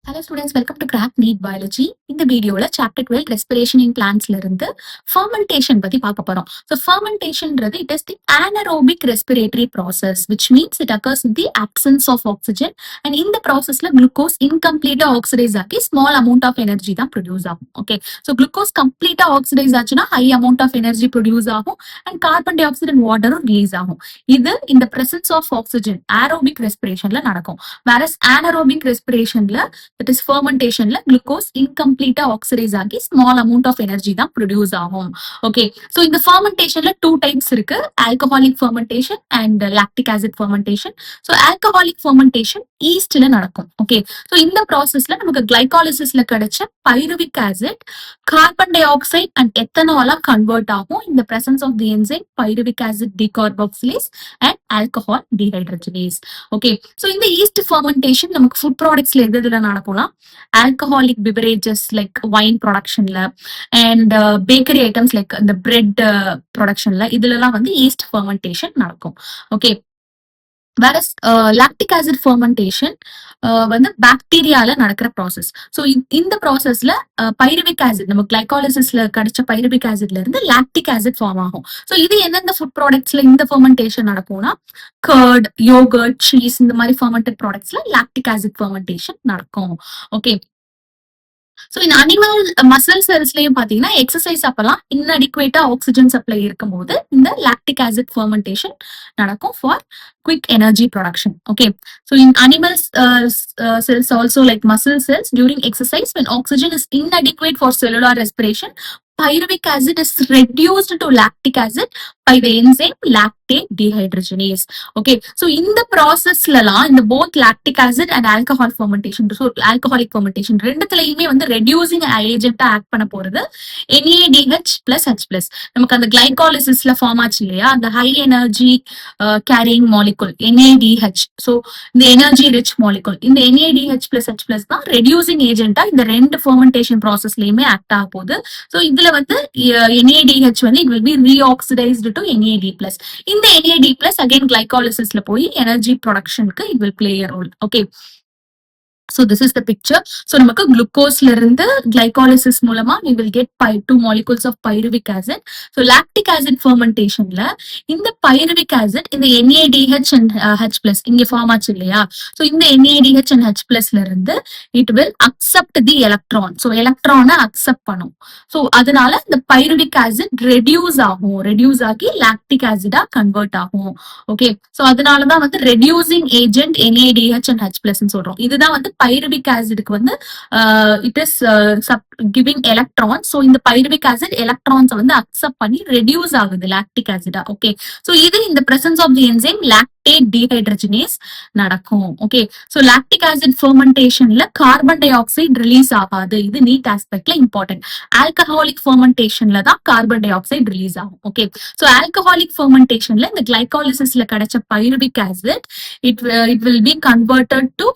Hello students, welcome to crack NEET biology. இந்த வீடியோல chapter 12 respiration இன் பிளான்ட்ஸ்ல இருந்து ஃபர்மெண்டேஷன் பத்தி பார்க்க போறோம். ஸோ ஃபர்மெண்டேஷன்ன்றது it is the anaerobic respiratory process which means it occurs in the absence of oxygen and இந்த ப்ராசஸ்ல குளுக்கோஸ் இன்கம்ப்ளீட்டா ஆக்சிடைஸ் ஆகி ஸ்மால் அமௌண்ட் ஆஃப் எனர்ஜி தான் ப்ரொடியூஸ் ஆகும். ஓகே, ஸோ குளுக்கோஸ் கம்ப்ளீட்டா ஆக்சிடைஸ் ஆச்சுன்னா high amount of energy produce ஆகும் and carbon dioxide and வாட்டரும் ரிலீஸ் ஆகும். இது இந்த பிரசன்ஸ் ஆஃப் ஆக்சிஜன் ஏரோபிக் ரெஸ்பிரேஷன்ல நடக்கும். வேற anaerobic ரெஸ்பிரேஷன்ல that is fermentationல glucose incomplete oxidize ஆகி small amount of energy தான் produce ஆகும். Okay, so இந்த fermentationல two types இருக்கு, alcoholic fermentation and lactic acid fermentation. So alcoholic fermentation yeastல நடக்கும். Okay, so இந்த processல நமக்கு glycolysisல கிடைச்ச pyruvic acid carbon dioxide and ethanol convert ஆகும் in the presence of the enzyme pyruvic acid decarboxylase and alcohol dehydrogenase. Okay, so இந்த yeast fermentation நமக்கு food productsல எதுல நடக்கும்னா alcoholic beverages like wine productionல and bakery items like the bread productionல இதுலலாம் வந்து yeast fermentation நடக்கும். Okay, வேற lactic acid fermentation வந்து பாக்டீரியால நடக்கிற ப்ராசஸ். ஸோ இந்த ப்ராசஸ்ல பைருவிக் ஆசிட் நம்ம கிளைகாலிசிஸ்ல கிடைச்ச பைருவிக் ஆசிட்ல இருந்து லாக்டிக் ஆசிட் ஃபார்ம் ஆகும். ஸோ இது எந்தெந்த ஃபுட் ப்ராடக்ட்ஸ்ல இந்த ஃபர்மெண்டேஷன் நடக்கும்னா கர்ட், யோகர்ட், சீஸ் இந்த மாதிரி ஃபர்மெண்டட் ப்ராடக்ட்ஸ்ல லாக்டிக் ஆசிட் ஃபர்மெண்டேஷன் நடக்கும். ஓகே, ஸோ இந்த அனிமல் மசில் செல்ஸ்லயும் பாத்தீங்கன்னா எக்ஸசைஸ் அப்பெல்லாம் இன்அடிக்குவேட்டா ஆக்சிஜன் சப்ளை இருக்கும்போது இந்த லாக்டிக் ஆசிட் ஃபர்மெண்டேஷன் நடக்கும் for quick energy production. Okay, so in animals cells also like muscle cells during exercise when oxygen is inadequate for cellular respiration, pyruvic acid is reduced to lactic acid by the enzyme lactate dehydrogenase. Okay, so in the process இந்த both lactic acid and alcohol fermentation, so alcoholic fermentation ரெண்டுத்துலயுமே வந்து reducing agent act பண்ண போறது NADH plus H plus. நமக்கு அந்த glycolysisல form ஆச்சு இல்லையா அந்த high energy carrying molecule NADH. so இந்த energy rich molecule இந்த NADH plus H plus தான் reducing agent இந்த ரெண்டு fermentation processலயுமே ஆக்ட் ஆக போகுது. so இதுல வந்து NADH வந்து it will be reoxidized to NAD plus. இந்த NAD plus again glycolysisல போய் energy productionக்கு it will play a role. Okay, so this is the picture. so நமக்கு குளுக்கோஸ்ல இருந்து glycolysis மூலமா we will get 2 molecules of pyruvic acid. so lactic acid fermentationல இந்த pyruvic acid இந்த NADH and H plus இங்க form ஆச்சு இல்லையா so இந்த NADH and H plus ல இருந்து it will accept the electron. so electron accept பண்ணும். so அதனால இந்த pyruvic acid reduce ஆகி lactic acid கன்வெர்ட் ஆகும். ஓகே, so அதனாலதான் வந்து reducing agent NADH and H plus சொல்றோம். இதுதான் வந்து pyruvic acidக்கு வந்து it is giving electrons. so இந்த pyruvic acid electrons வந்து accept பண்ணி reduce ஆகுது lactic acid. ஓகே, so இது இந்த presence of the enzyme lactate dehydrogenase நடக்கும். ஓகே, so lactic acid fermentationல கார்பன் டை ஆக்சைடு ரிலீஸ் ஆகாது. இது நீட் ஆஸ்பெக்ட்ல இம்பார்ட்டன்ட். ஆல்கஹாலிக் ஃபர்மெண்டேஷன்ல தான் கார்பன் டை ஆக்சைடு ரிலீஸ் ஆகும். ஓகே, so ஆல்கஹாலிக் ஃபர்மெண்டேஷன்ல இந்த கிளைகாலிசிஸ்ல கிடைச்ச pyruvic acid it will be converted to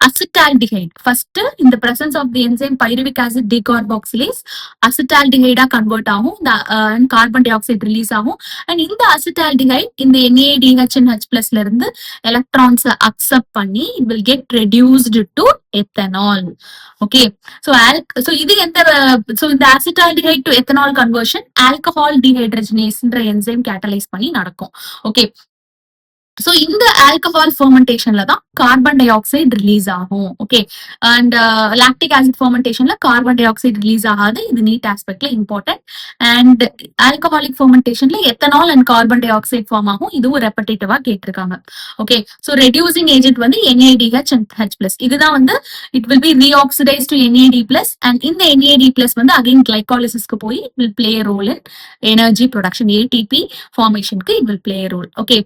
acetaldehyde. first in the presence of the enzyme pyruvic acid decarboxylase acetaldehyde convert ஆகும் and carbon dioxide ரிலீஸ் ஆகும் and இந்த acetaldehyde இந்த NADH and H plus ல இருந்து electrons accept பண்ணி it will get reduced to ethanol. okay, so இது எந்த so இந்த acetaldehyde to ethanol conversion alcohol dehydrogenase என்ற enzyme catalyze பண்ணி நடக்கும். okay, so இந்த ஆல்கஹால் ஃபர்மெண்டேஷன்ல தான் கார்பன் டை ஆக்சைடு ரிலீஸ் ஆகும். ஓகே, அண்ட் லாக்டிக் ஆசிட் ஃபர்மெண்டேஷன்ல கார்பன் டை ஆக்சைடு ரிலீஸ் ஆகாது. இது நீட் ஆஸ்பெக்ட்ல இம்பார்ட்டன்ட். அண்ட் ஆல்கஹாலிக் ஃபர்மெண்டேஷன்ல ethanol and carbon dioxide form ஆகும். இதுவும் ரெப்படேட்டிவா கேட்டிருக்காங்க. ஓகே, ஸோ ரெடியூசிங் ஏஜென்ட் வந்து NADH and H plus. இதுதான் வந்து it will be reoxidize to NAD plus and இந்த NAD plus வந்து அகைன் கிளைகாலிசிஸ்க்கு போய் it will play role in energy production ATP ஃபார்மேஷனுக்கு it will play role. Okay,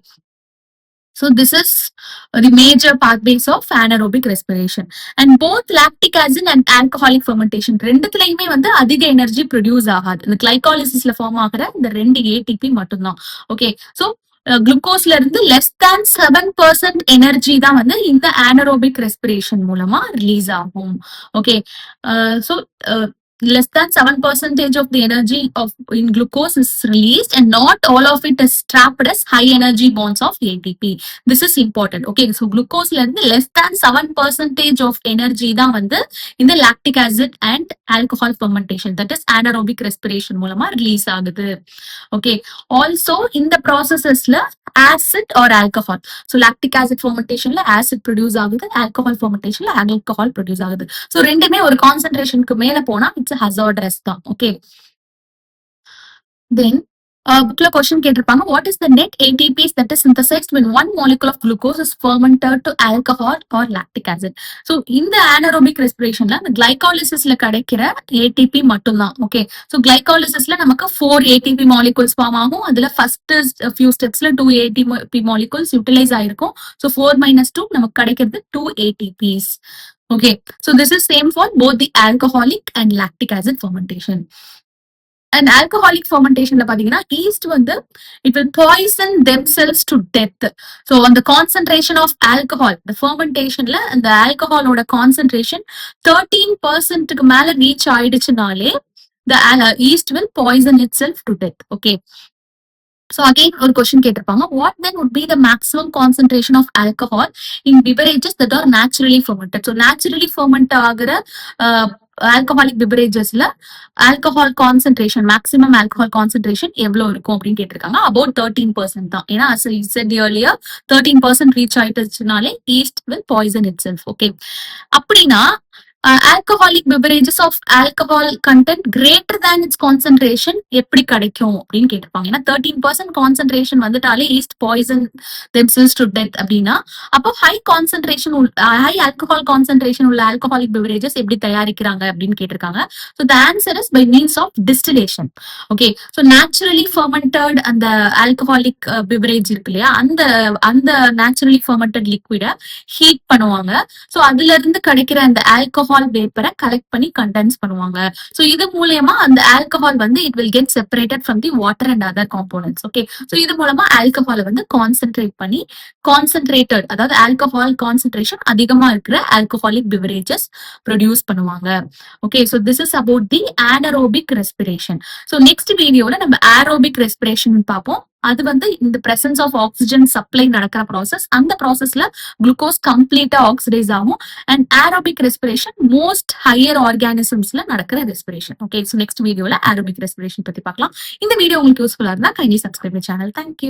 so this is the major pathways of anaerobic respiration and both lactic acid and alcoholic fermentation ரெண்டுத்துலயுமே வந்து அதிக energy produce ஆகாது. இந்த கிளைகாலிசிஸ்ல form ஆகிற இந்த ரெண்டு ATP மட்டும்தான். Okay, so குளுக்கோஸ்ல இருந்து less than 7% எனர்ஜி தான் வந்து இந்த anaerobic respiration மூலமா ரிலீஸ் ஆகும். Okay, so less than 7% of the energy of in glucose is released, and not all of it is trapped as high energy bonds of ATP. This is important. Okay, so glucose la irundhu less than 7% of energy தான் வந்து இந்த lactic acid and alcohol fermentation, that is anaerobic respiration மூலமா release ஆகுது. Okay, also in the processes la acid or alcohol, so lactic acid fermentation la acid produce ஆகுது, alcohol fermentation la alcohol produce ஆகுது. So ரெண்டுமே ஒரு கான்சென்ட்ரேஷனுக்கு மேல போனா it's ஹசார்டரஸ் தான். Okay, தென் புக்ல கொஸ்டின் கேட்டிருப்பாங்க, what is the net ஏடிபிஸ் that is synthesised when one molecule of glucose is fermented to alcohol or lactic acid. So இந்த anaerobic ரெஸ்பிரேஷன்ல அந்த கிளைகாலிசிஸ்ல கிடைக்கிற ஏடிபி மட்டும்தான். ஓகே, ஸோ கிளைகாலிசிஸ்ல நமக்கு 4 ஏடிபி மாலிகூல்ஸ் ஃபார்ம் ஆகும். அதுல ஃபர்ஸ்ட் ஃபியூ ஸ்டெப்ஸ்ல 2 ஏடிபி மாலிகூல்ஸ் யூட்டிலைஸ் ஆயிருக்கும். So 4 - 2 நமக்கு கிடைக்கிறது 2 ATPs. Okay, so this is same for both the alcoholic and lactic acid fermentation. And alcoholic fermentation la pathina yeast வந்து it will poison themselves to death. So on the concentration of alcohol, the fermentation la and the alcohol oda concentration 13% க்கு மேல reach ஆயிடுச்சுனாலே the yeast will poison itself to death. Okay, so again ஒரு question கேட்டிருப்பாங்க, what then would be the maximum concentration of alcohol in beverages that are naturally fermented. So naturally ferment ஆகுற alcoholic beveragesல alcohol concentration, maximum alcohol concentration எவ்வளவு இருக்கும் அப்படின்னு கேட்டிருக்காங்க. about 13% தான். ஏன்னா as I said earlier 13% reach ஆயிடுச்சுனாலே yeast will poison itself. Okay, அப்படின்னா alcoholic beverages of alcohol content greater than its concentration எப்படி கிடைக்கும் அப்படின்னு கேட்டிருப்பாங்க. ஏன்னா 13% concentration வந்துட்டாலே yeast poison themselves to death அப்படின்னா அப்போ high alcohol concentration உள்ள alcoholic beverages எப்படி தயாரிக்கிறாங்க அப்படின்னு கேட்டிருக்காங்க. So the answer is by means of distillation. Okay, so naturally fermented அந்த alcoholic beverage இருக்கு இல்லையா, அந்த naturally fermented liquid ஹீட் பண்ணுவாங்க. So அதுல இருந்து கிடைக்கிற அந்த alcohol வேப்பரை கலெக்ட் பண்ணி கண்டென்ஸ் பண்ணுவாங்க. சோ இது மூலமா அந்த ஆல்கஹால் வந்து it will get separated from the water and other components. Okay, so இது மூலமா ஆல்கஹாலை வந்து கான்சென்ட்ரேட் பண்ணி கான்சென்ட்ரேட்டட், அதாவது ஆல்கஹால் கான்சென்ட்ரேஷன் அதிகமா இருக்கிற ஆல்கஹாலிக் பிவரேஜஸ் ப்ரொடியூஸ் பண்ணுவாங்க. Okay, so this is about the anaerobic respiration. So next வீடியோல நம்ம ஏரோபிக் ரெஸ்பிரேஷன் பார்ப்போம். அது வந்து இந்த பிரசன்ஸ் ஆஃப் ஆக்சிஜன் சப்ளை நடக்கிற ப்ராசஸ். அந்த ப்ராசஸ்ல குளுக்கோஸ் கம்ப்ளீட்டா ஆக்சிடைஸ் ஆகும். And aerobic respiration most higher ஆர்கானிசம்ஸ்ல நடக்கிற ரெஸ்பிரேஷன். ஓகே, ஸோ நெக்ஸ்ட் வீடியோல ஏரோபிக் ரெஸ்பிரேஷன் பத்தி பார்க்கலாம். இந்த வீடியோ உங்களுக்கு யூஸ்ஃபுல்லா இருந்தா கைண்ட்லி சப்ஸ்கிரைப் சேனல். தேங்க்யூ.